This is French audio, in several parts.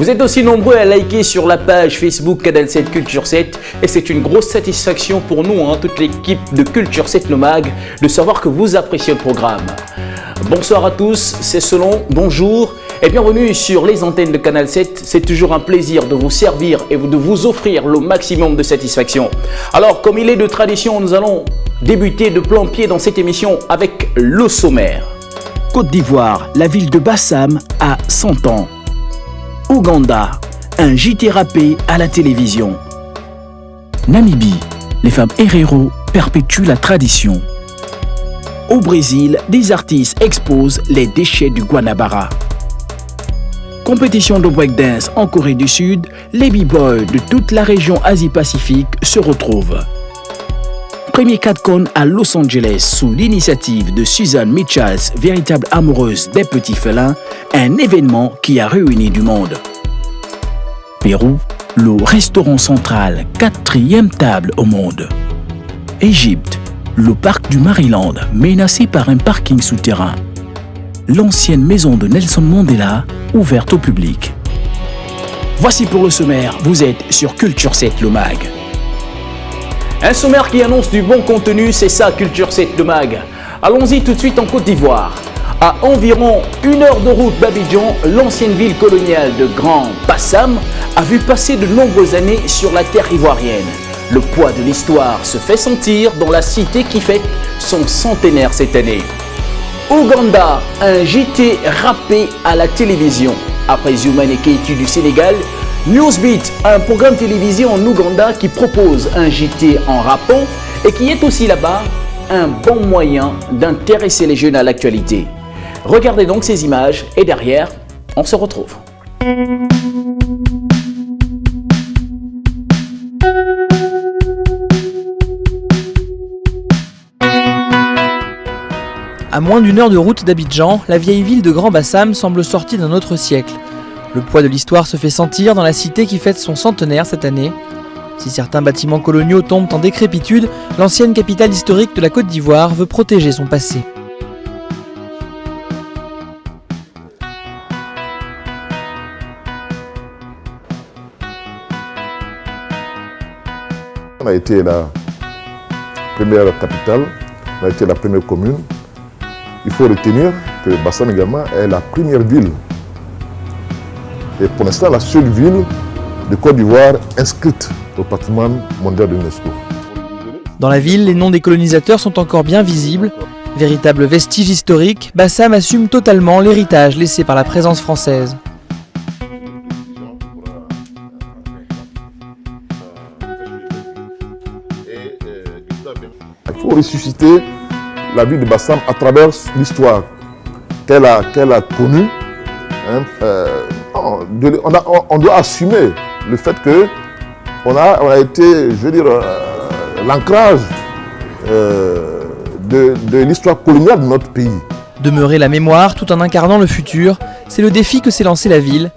Vous êtes aussi nombreux à liker sur la page Facebook Canal 7 Culture 7 et c'est une grosse satisfaction pour nous, toute l'équipe de Culture 7 Le Mag, de savoir que vous appréciez le programme. Bonsoir à tous, c'est Selon, bonjour et bienvenue sur les antennes de Canal 7. C'est toujours un plaisir de vous servir et de vous offrir le maximum de satisfaction. Alors, comme il est de tradition, nous allons débuter de plan-pied dans cette émission avec le sommaire. Côte d'Ivoire, la ville de Bassam a 100 ans. Ouganda, un JT râpé à la télévision. Namibie, les femmes héros perpétuent la tradition. Au Brésil, des artistes exposent les déchets du Guanabara. Compétition de breakdance en Corée du Sud, les b-boys de toute la région Asie-Pacifique se retrouvent. Premier CatCon à Los Angeles sous l'initiative de Susan Mitchells, véritable amoureuse des petits félins, un événement qui a réuni du monde. Pérou, le restaurant central, 4e table au monde. Égypte, le parc du Maryland, menacé par un parking souterrain. L'ancienne maison de Nelson Mandela, ouverte au public. Voici pour le sommaire, vous êtes sur Culture 7 Le Mag. Un sommaire qui annonce du bon contenu, c'est ça Culture 7 Le Mag. Allons-y tout de suite en Côte d'Ivoire. À environ 1 heure de route d'Abidjan, l'ancienne ville coloniale de Grand Bassam a vu passer de nombreuses années sur la terre ivoirienne. Le poids de l'histoire se fait sentir dans la cité qui fête son centenaire cette année. Ouganda, un JT râpé à la télévision. Après Human et Keïti du Sénégal, Newsbeat, un programme télévisé en Ouganda qui propose un JT en rappant et qui est aussi là-bas un bon moyen d'intéresser les jeunes à l'actualité. Regardez donc ces images et derrière, on se retrouve. À moins d'1 heure de route d'Abidjan, la vieille ville de Grand Bassam semble sortie d'un autre siècle. Le poids de l'histoire se fait sentir dans la cité qui fête son centenaire cette année. Si certains bâtiments coloniaux tombent en décrépitude, l'ancienne capitale historique de la Côte d'Ivoire veut protéger son passé. On a été la première capitale, on a été la première commune. Il faut retenir que Bassam également est la première ville et pour l'instant la seule ville de Côte d'Ivoire inscrite au patrimoine mondial de l'UNESCO. Dans la ville, les noms des colonisateurs sont encore bien visibles. Véritable vestige historique, Bassam assume totalement l'héritage laissé par la présence française. Il faut ressusciter la ville de Bassam à travers l'histoire qu'elle a connue. On doit assumer le fait qu'on a été, je veux dire, l'ancrage de l'histoire coloniale de notre pays. Demeurer la mémoire tout en incarnant le futur, c'est le défi que s'est lancé la ville.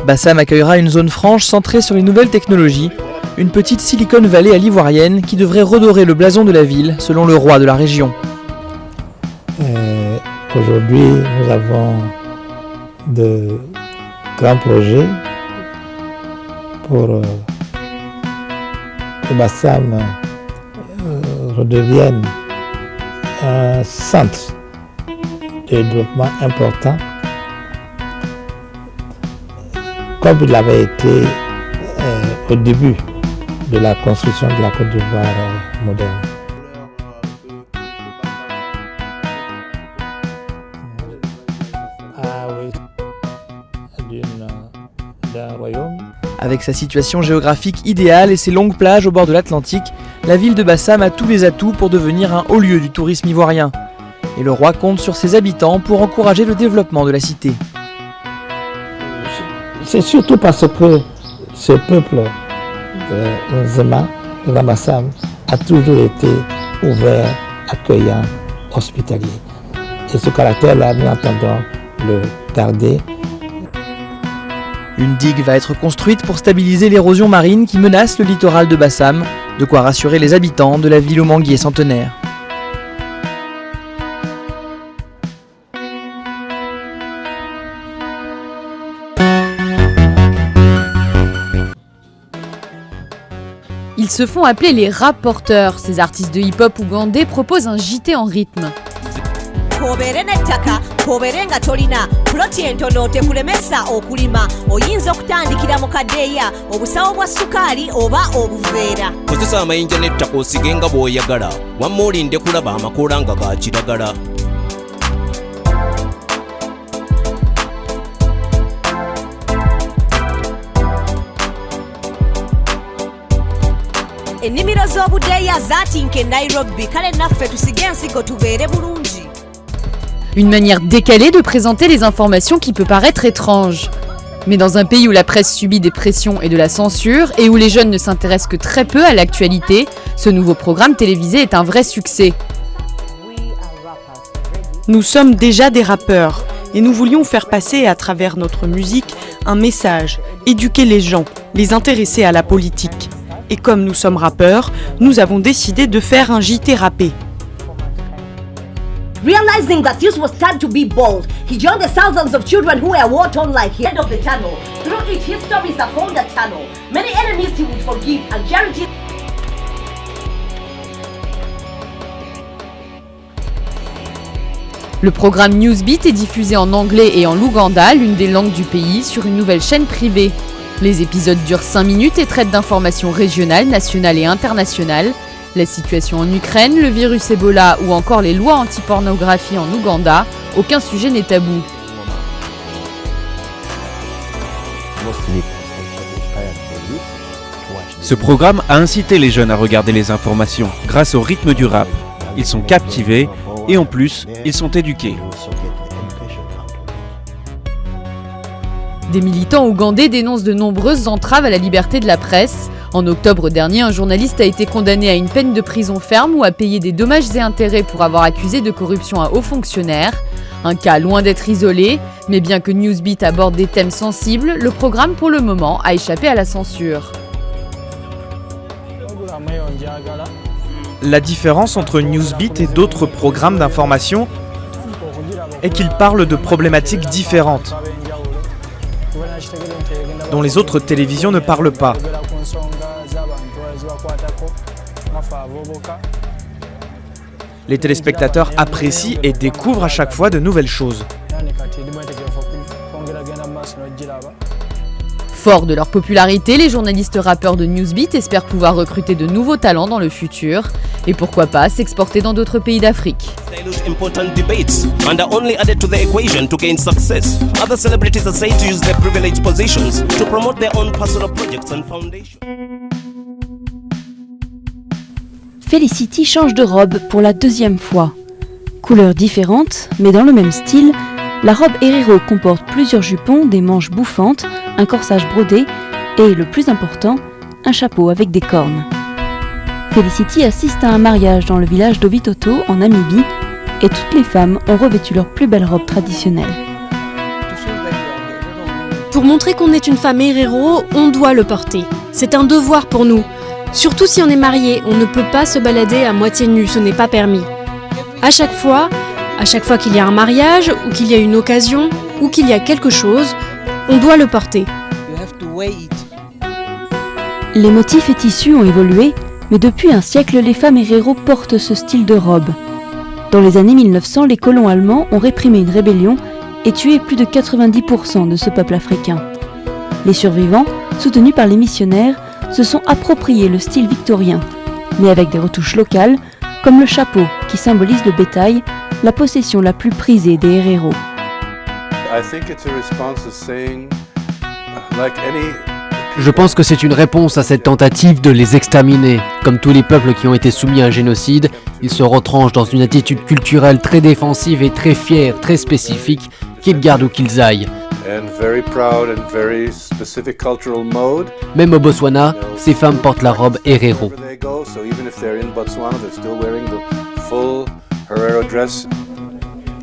Bassam accueillera une zone franche centrée sur les nouvelles technologies, une petite Silicon Valley à l'ivoirienne qui devrait redorer le blason de la ville selon le roi de la région. Aujourd'hui, nous avons de grands projets pour que Bassam redevienne un centre de développement important, comme il avait été au début de la construction de la Côte d'Ivoire moderne. Avec sa situation géographique idéale et ses longues plages au bord de l'Atlantique, la ville de Bassam a tous les atouts pour devenir un haut lieu du tourisme ivoirien. Et le roi compte sur ses habitants pour encourager le développement de la cité. C'est surtout parce que ce peuple de Nzema, de Bassam, a toujours été ouvert, accueillant, hospitalier. Et ce caractère-là, nous entendons le garder. Une digue va être construite pour stabiliser l'érosion marine qui menace le littoral de Bassam, de quoi rassurer les habitants de la ville au manguier centenaire. Ils se font appeler les rapporteurs. Ces artistes de hip-hop ougandais proposent un JT en rythme. Kobeere n'ettaka kobeere nga tolina puloti entono tekulemesa okulima oyinza okutandikira mu kadeeya obusawo bwa sukaali oba obuveera kozesa amayinja n'ettaka osige nga bw'oyagala wamma olinde kulaba amakoola nga ga kiragala. ennimiro z'obudeeya zaatinka e Nairobi kale naffe tusige ensigo tubeere bulungi. Une manière décalée de présenter les informations qui peut paraître étrange. Mais dans un pays où la presse subit des pressions et de la censure, et où les jeunes ne s'intéressent que très peu à l'actualité, ce nouveau programme télévisé est un vrai succès. Nous sommes déjà des rappeurs, et nous voulions faire passer à travers notre musique un message, éduquer les gens, les intéresser à la politique. Et comme nous sommes rappeurs, nous avons décidé de faire un JT rappé. Realizing that this was time to be bold, he joined the thousands of children who were war-torn like him. End of the tunnel. Through it, his stories are called the tunnel. Many enemies he would forgive and charity. Le programme Newsbeat est diffusé en anglais et en luganda, l'une des langues du pays, sur une nouvelle chaîne privée. Les épisodes durent 5 minutes et traitent d'informations régionales, nationales et internationales. La situation en Ukraine, le virus Ebola ou encore les lois anti-pornographie en Ouganda, aucun sujet n'est tabou. Ce programme a incité les jeunes à regarder les informations grâce au rythme du rap. Ils sont captivés et en plus, ils sont éduqués. Des militants ougandais dénoncent de nombreuses entraves à la liberté de la presse. En octobre dernier, un journaliste a été condamné à une peine de prison ferme ou à payer des dommages et intérêts pour avoir accusé de corruption un haut fonctionnaire. Un cas loin d'être isolé, mais bien que Newsbeat aborde des thèmes sensibles, le programme pour le moment a échappé à la censure. La différence entre Newsbeat et d'autres programmes d'information est qu'ils parlent de problématiques différentes, dont les autres télévisions ne parlent pas. Les téléspectateurs apprécient et découvrent à chaque fois de nouvelles choses. Forts de leur popularité, les journalistes rappeurs de Newsbeat espèrent pouvoir recruter de nouveaux talents dans le futur et pourquoi pas s'exporter dans d'autres pays d'Afrique. Important debates and are only added to the equation to gain success. Other celebrities are said to use their privileged positions to promote their own personal projects and foundations. Felicity change de robe pour la 2e fois. Couleurs différentes, mais dans le même style, la robe Herero comporte plusieurs jupons, des manches bouffantes, un corsage brodé et, le plus important, un chapeau avec des cornes. Felicity assiste à un mariage dans le village d'Ovitoto, en Namibie, et toutes les femmes ont revêtu leur plus belle robe traditionnelle. Pour montrer qu'on est une femme Herero, on doit le porter. C'est un devoir pour nous. Surtout si on est marié, on ne peut pas se balader à moitié nu, ce n'est pas permis. À chaque fois qu'il y a un mariage, ou qu'il y a une occasion, ou qu'il y a quelque chose, on doit le porter. Les motifs et tissus ont évolué, mais depuis un siècle, les femmes Herero portent ce style de robe. Dans les années 1900, les colons allemands ont réprimé une rébellion et tué plus de 90% de ce peuple africain. Les survivants, soutenus par les missionnaires, se sont appropriés le style victorien, mais avec des retouches locales, comme le chapeau qui symbolise le bétail, la possession la plus prisée des Herero. Je pense que c'est une réponse à cette tentative de les exterminer. Comme tous les peuples qui ont été soumis à un génocide, ils se retranchent dans une attitude culturelle très défensive et très fière, très spécifique, qu'ils gardent où qu'ils aillent. Même au Botswana, ces femmes portent la robe Herero.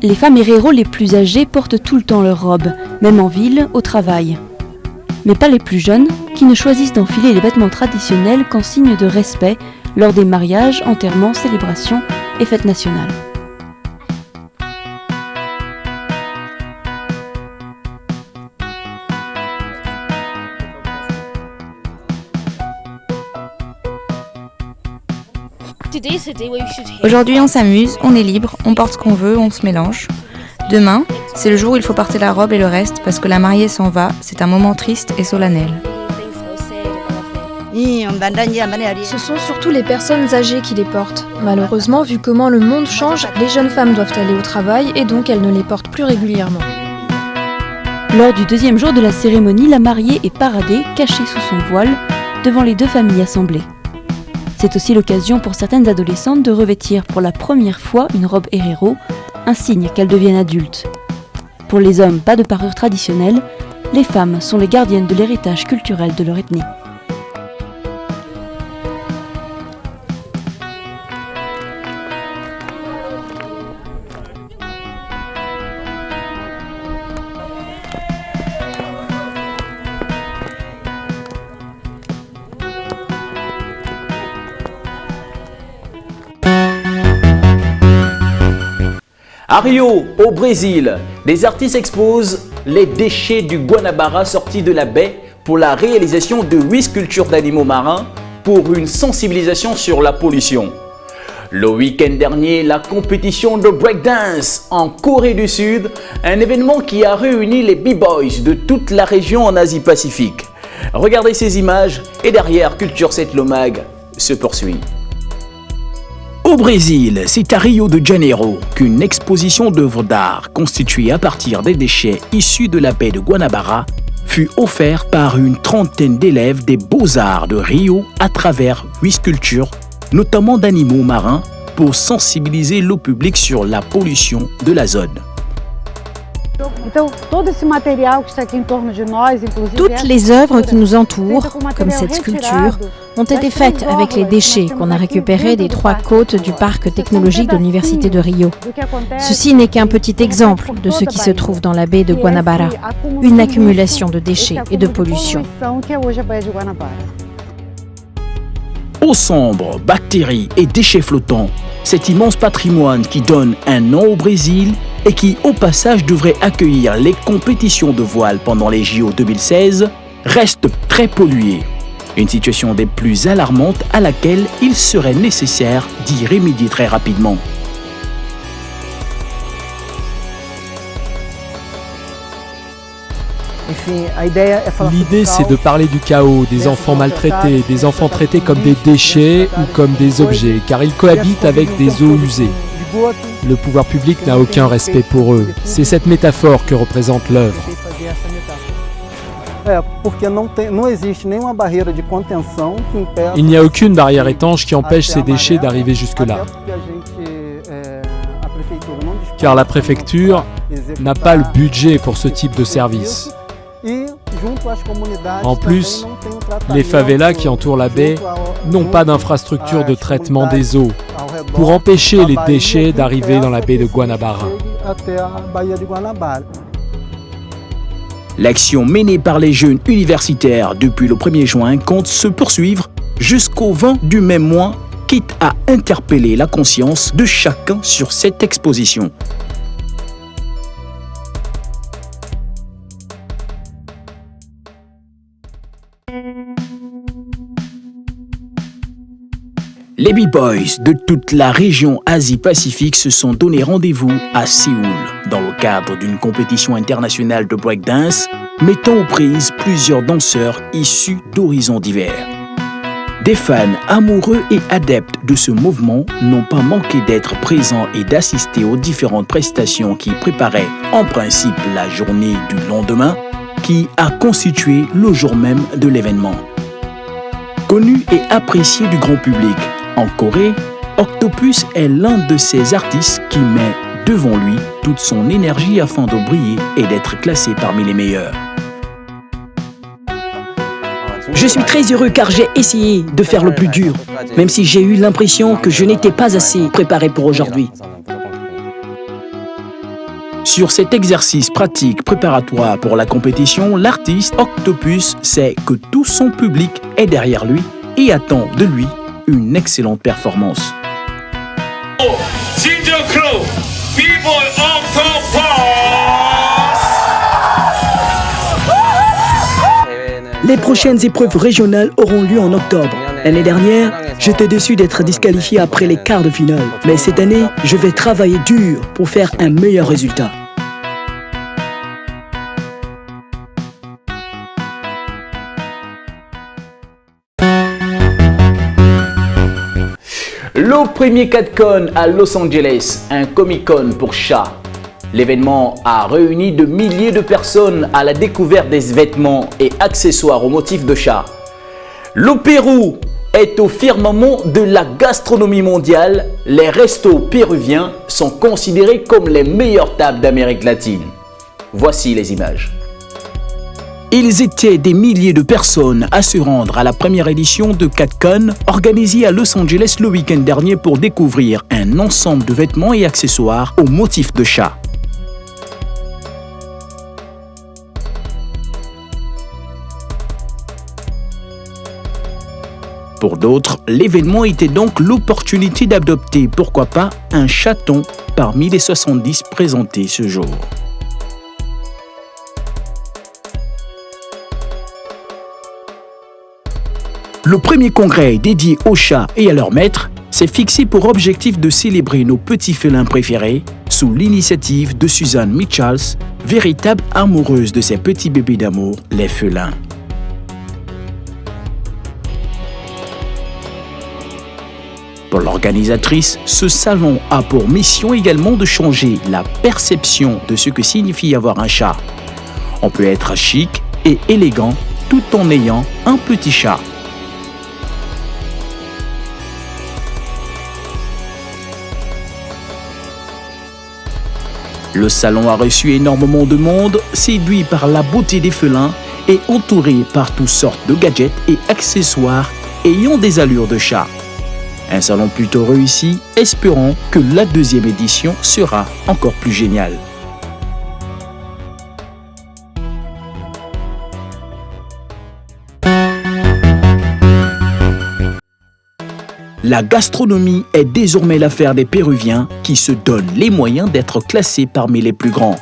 Les femmes Herero les plus âgées portent tout le temps leur robe, même en ville, au travail. Mais pas les plus jeunes, qui ne choisissent d'enfiler les vêtements traditionnels qu'en signe de respect lors des mariages, enterrements, célébrations et fêtes nationales. Aujourd'hui, on s'amuse, on est libre, on porte ce qu'on veut, on se mélange. Demain, c'est le jour où il faut porter la robe et le reste parce que la mariée s'en va. C'est un moment triste et solennel. Ce sont surtout les personnes âgées qui les portent. Malheureusement, vu comment le monde change, les jeunes femmes doivent aller au travail et donc elles ne les portent plus régulièrement. Lors du deuxième jour de la cérémonie, la mariée est paradée, cachée sous son voile, devant les deux familles assemblées. C'est aussi l'occasion pour certaines adolescentes de revêtir pour la première fois une robe héréro, un signe qu'elles deviennent adultes. Pour les hommes, pas de parure traditionnelle, les femmes sont les gardiennes de l'héritage culturel de leur ethnie. À Rio, au Brésil, des artistes exposent les déchets du Guanabara sortis de la baie pour la réalisation de 8 sculptures d'animaux marins pour une sensibilisation sur la pollution. Le week-end dernier, la compétition de breakdance en Corée du Sud, un événement qui a réuni les b-boys de toute la région en Asie-Pacifique. Regardez ces images et derrière Culture 7 le Mag se poursuit. Au Brésil, c'est à Rio de Janeiro qu'une exposition d'œuvres d'art constituée à partir des déchets issus de la baie de Guanabara fut offerte par une trentaine d'élèves des Beaux-Arts de Rio à travers 8 sculptures, notamment d'animaux marins, pour sensibiliser le public sur la pollution de la zone. Toutes les œuvres qui nous entourent, comme cette sculpture, ont été faites avec les déchets qu'on a récupérés des 3 côtes du parc technologique de l'Université de Rio. Ceci n'est qu'un petit exemple de ce qui se trouve dans la baie de Guanabara, une accumulation de déchets et de pollution. Eau sombre, bactéries et déchets flottants, cet immense patrimoine qui donne un nom au Brésil et qui, au passage, devrait accueillir les compétitions de voile pendant les JO 2016, reste très pollué. Une situation des plus alarmantes à laquelle il serait nécessaire d'y remédier très rapidement. L'idée, c'est de parler du chaos, des enfants maltraités, des enfants traités comme des déchets ou comme des objets, car ils cohabitent avec des eaux usées. Le pouvoir public n'a aucun respect pour eux. C'est cette métaphore que représente l'œuvre. Il n'y a aucune barrière étanche qui empêche ces déchets d'arriver jusque-là. Car la préfecture n'a pas le budget pour ce type de service. En plus, les favelas qui entourent la baie n'ont pas d'infrastructure de traitement des eaux pour empêcher les déchets d'arriver dans la baie de Guanabara. L'action menée par les jeunes universitaires depuis le 1er juin compte se poursuivre jusqu'au 20 du même mois, quitte à interpeller la conscience de chacun sur cette exposition. Les b-boys de toute la région Asie-Pacifique se sont donné rendez-vous à Séoul dans le cadre d'une compétition internationale de breakdance mettant aux prises plusieurs danseurs issus d'horizons divers. Des fans amoureux et adeptes de ce mouvement n'ont pas manqué d'être présents et d'assister aux différentes prestations qui préparaient en principe la journée du lendemain, qui a constitué le jour même de l'événement. Connu et apprécié du grand public, en Corée, Octopus est l'un de ces artistes qui met devant lui toute son énergie afin de briller et d'être classé parmi les meilleurs. Je suis très heureux car j'ai essayé de faire le plus dur, même si j'ai eu l'impression que je n'étais pas assez préparé pour aujourd'hui. Sur cet exercice pratique préparatoire pour la compétition, l'artiste Octopus sait que tout son public est derrière lui et attend de lui une excellente performance. Les prochaines épreuves régionales auront lieu en octobre. L'année dernière, j'étais déçu d'être disqualifié après les quarts de finale. Mais cette année, je vais travailler dur pour faire un meilleur résultat. Le premier CatCon à Los Angeles, un Comic-Con pour chats. L'événement a réuni de milliers de personnes à la découverte des vêtements et accessoires au motif de chat. Le Pérou est au firmament de la gastronomie mondiale. Les restos péruviens sont considérés comme les meilleures tables d'Amérique latine. Voici les images. Ils étaient des milliers de personnes à se rendre à la première édition de CatCon, organisée à Los Angeles le week-end dernier pour découvrir un ensemble de vêtements et accessoires au motif de chat. Pour d'autres, l'événement était donc l'opportunité d'adopter, pourquoi pas, un chaton parmi les 70 présentés ce jour. Le premier congrès dédié aux chats et à leurs maîtres s'est fixé pour objectif de célébrer nos petits félins préférés sous l'initiative de Suzanne Michals, véritable amoureuse de ses petits bébés d'amour, les félins. Pour l'organisatrice, ce salon a pour mission également de changer la perception de ce que signifie avoir un chat. On peut être chic et élégant tout en ayant un petit chat. Le salon a reçu énormément de monde, séduit par la beauté des félins et entouré par toutes sortes de gadgets et accessoires ayant des allures de chat. Un salon plutôt réussi, espérons que la deuxième édition sera encore plus géniale. La gastronomie est désormais l'affaire des Péruviens qui se donnent les moyens d'être classés parmi les plus grands.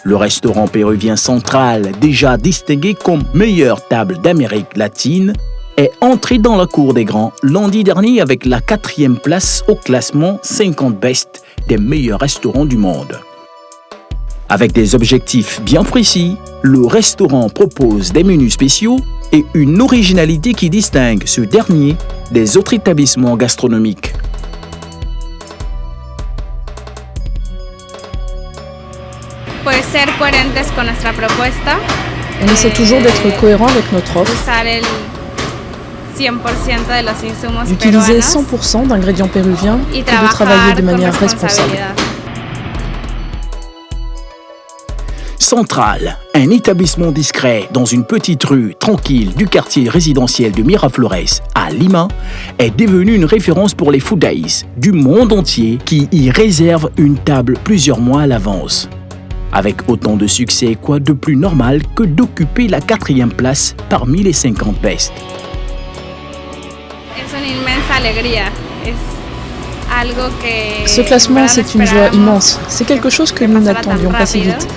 Le restaurant péruvien Central, déjà distingué comme meilleure table d'Amérique latine, est entré dans la cour des grands lundi dernier avec la 4e place au classement 50 Best des meilleurs restaurants du monde. Avec des objectifs bien précis, le restaurant propose des menus spéciaux et une originalité qui distingue ce dernier des autres établissements gastronomiques. On essaie toujours d'être cohérent avec notre offre, d'utiliser 100% d'ingrédients péruviens et de travailler de manière responsable. Central, un établissement discret dans une petite rue tranquille du quartier résidentiel de Miraflores à Lima, est devenu une référence pour les foodies du monde entier qui y réservent une table plusieurs mois à l'avance. Avec autant de succès, quoi de plus normal que d'occuper la 4e place parmi les 50 Best. Ce classement, c'est une joie immense. C'est quelque chose que nous n'attendions pas si vite.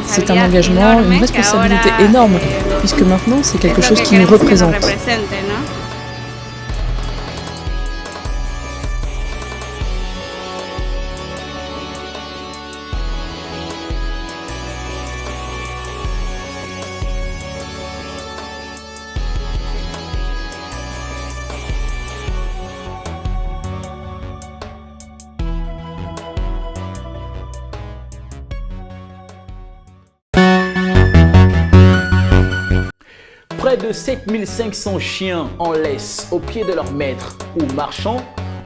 C'est un engagement, une responsabilité énorme, puisque maintenant, c'est quelque chose qui nous représente. Près de 7500 chiens en laisse au pied de leur maître ou marchand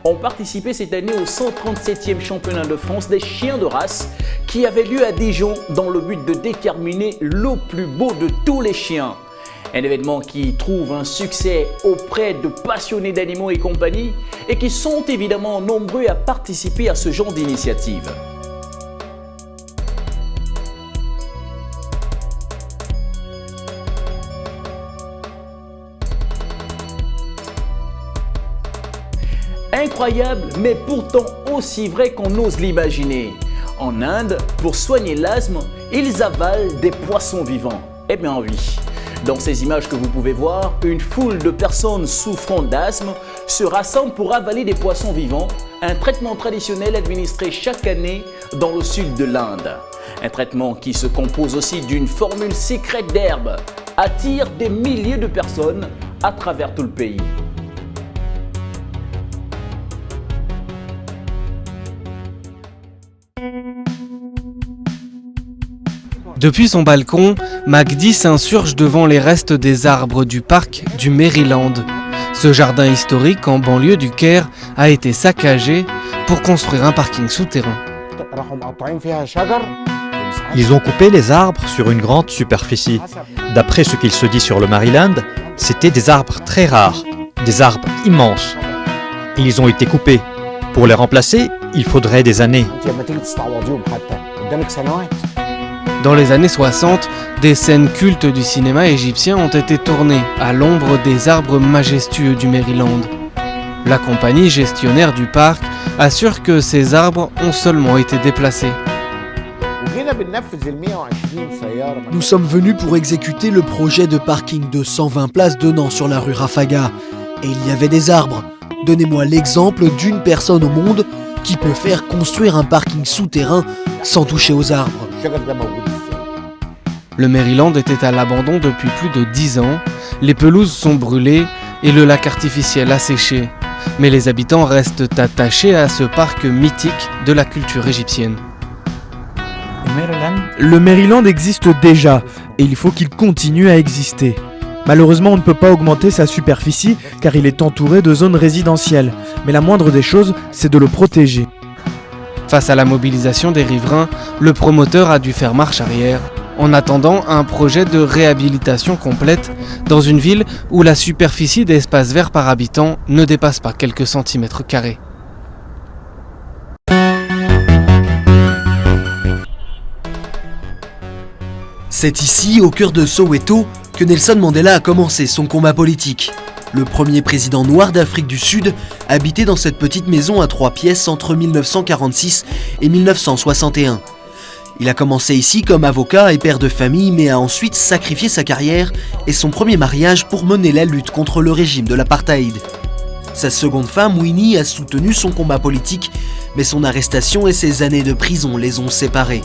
ont participé cette année au 137e championnat de France des chiens de race qui avait lieu à Dijon dans le but de déterminer le plus beau de tous les chiens. Un événement qui trouve un succès auprès de passionnés d'animaux et compagnie et qui sont évidemment nombreux à participer à ce genre d'initiative. Incroyable, mais pourtant aussi vrai qu'on ose l'imaginer. En Inde, pour soigner l'asthme, ils avalent des poissons vivants. Eh bien oui. Dans ces images que vous pouvez voir, une foule de personnes souffrant d'asthme se rassemble pour avaler des poissons vivants, un traitement traditionnel administré chaque année dans le sud de l'Inde. Un traitement qui se compose aussi d'une formule secrète d'herbe, attire des milliers de personnes à travers tout le pays. Depuis son balcon, Magdi s'insurge devant les restes des arbres du parc du Maryland. Ce jardin historique en banlieue du Caire a été saccagé pour construire un parking souterrain. Ils ont coupé les arbres sur une grande superficie. D'après ce qu'il se dit sur le Maryland, c'était des arbres très rares, des arbres immenses. Ils ont été coupés. Pour les remplacer, il faudrait des années. Dans les années 60, des scènes cultes du cinéma égyptien ont été tournées à l'ombre des arbres majestueux du Maryland. La compagnie gestionnaire du parc assure que ces arbres ont seulement été déplacés. Nous sommes venus pour exécuter le projet de parking de 120 places donnant sur la rue Rafaga. Et il y avait des arbres. Donnez-moi l'exemple d'une personne au monde qui peut faire construire un parking souterrain sans toucher aux arbres. Le Maryland était à l'abandon depuis plus de 10 ans, les pelouses sont brûlées et le lac artificiel asséché. Mais les habitants restent attachés à ce parc mythique de la culture égyptienne. Le Maryland existe déjà et il faut qu'il continue à exister. Malheureusement, on ne peut pas augmenter sa superficie car il est entouré de zones résidentielles. Mais la moindre des choses, c'est de le protéger. Face à la mobilisation des riverains, le promoteur a dû faire marche arrière, en attendant un projet de réhabilitation complète dans une ville où la superficie d'espace vert par habitant ne dépasse pas quelques centimètres carrés. C'est ici, au cœur de Soweto, que Nelson Mandela a commencé son combat politique. Le premier président noir d'Afrique du Sud habitait dans cette petite maison à 3 pièces entre 1946 et 1961. Il a commencé ici comme avocat et père de famille, mais a ensuite sacrifié sa carrière et son premier mariage pour mener la lutte contre le régime de l'apartheid. Sa seconde femme, Winnie, a soutenu son combat politique, mais son arrestation et ses années de prison les ont séparés.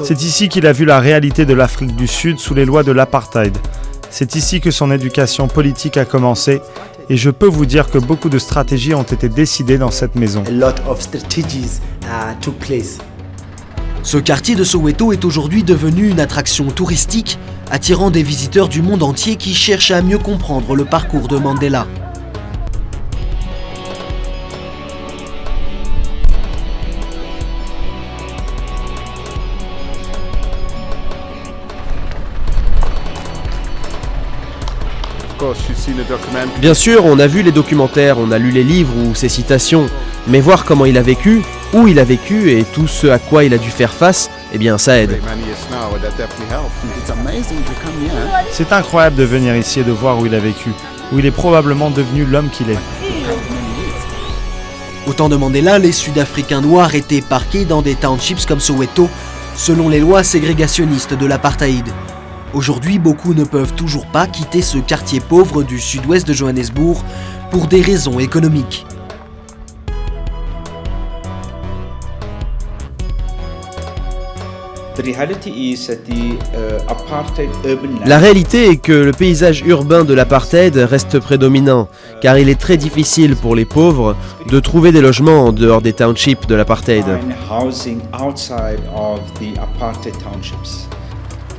C'est ici qu'il a vu la réalité de l'Afrique du Sud sous les lois de l'apartheid. C'est ici que son éducation politique a commencé et je peux vous dire que beaucoup de stratégies ont été décidées dans cette maison. Ce quartier de Soweto est aujourd'hui devenu une attraction touristique, attirant des visiteurs du monde entier qui cherchent à mieux comprendre le parcours de Mandela. Bien sûr, on a vu les documentaires, on a lu les livres ou ses citations, mais voir comment il a vécu, où il a vécu et tout ce à quoi il a dû faire face, eh bien ça aide. C'est incroyable de venir ici et de voir où il a vécu, où il est probablement devenu l'homme qu'il est. Au temps de Mandela, les Sud-Africains noirs étaient parqués dans des townships comme Soweto, selon les lois ségrégationnistes de l'apartheid. Aujourd'hui, beaucoup ne peuvent toujours pas quitter ce quartier pauvre du sud-ouest de Johannesburg pour des raisons économiques. La réalité est que le paysage urbain de l'apartheid reste prédominant, car il est très difficile pour les pauvres de trouver des logements en dehors des townships de l'apartheid.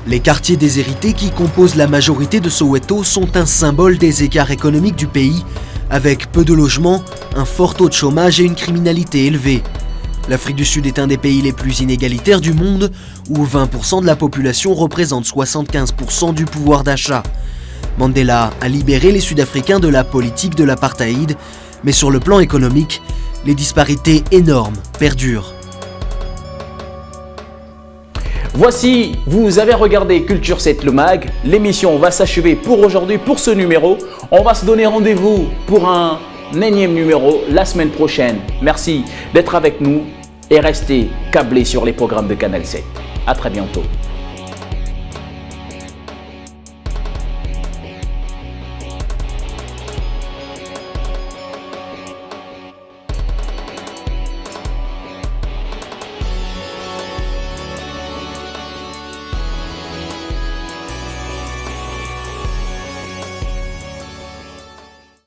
Les quartiers déshérités qui composent la majorité de Soweto sont un symbole des écarts économiques du pays, avec peu de logements, un fort taux de chômage et une criminalité élevée. L'Afrique du Sud est un des pays les plus inégalitaires du monde, où 20% de la population représente 75% du pouvoir d'achat. Mandela a libéré les Sud-Africains de la politique de l'apartheid, mais sur le plan économique, les disparités énormes perdurent. Voici, vous avez regardé Culture 7 le mag. L'émission va s'achever pour aujourd'hui, pour ce numéro. On va se donner rendez-vous pour un énième numéro la semaine prochaine. Merci d'être avec nous et restez câblés sur les programmes de Canal 7. À très bientôt.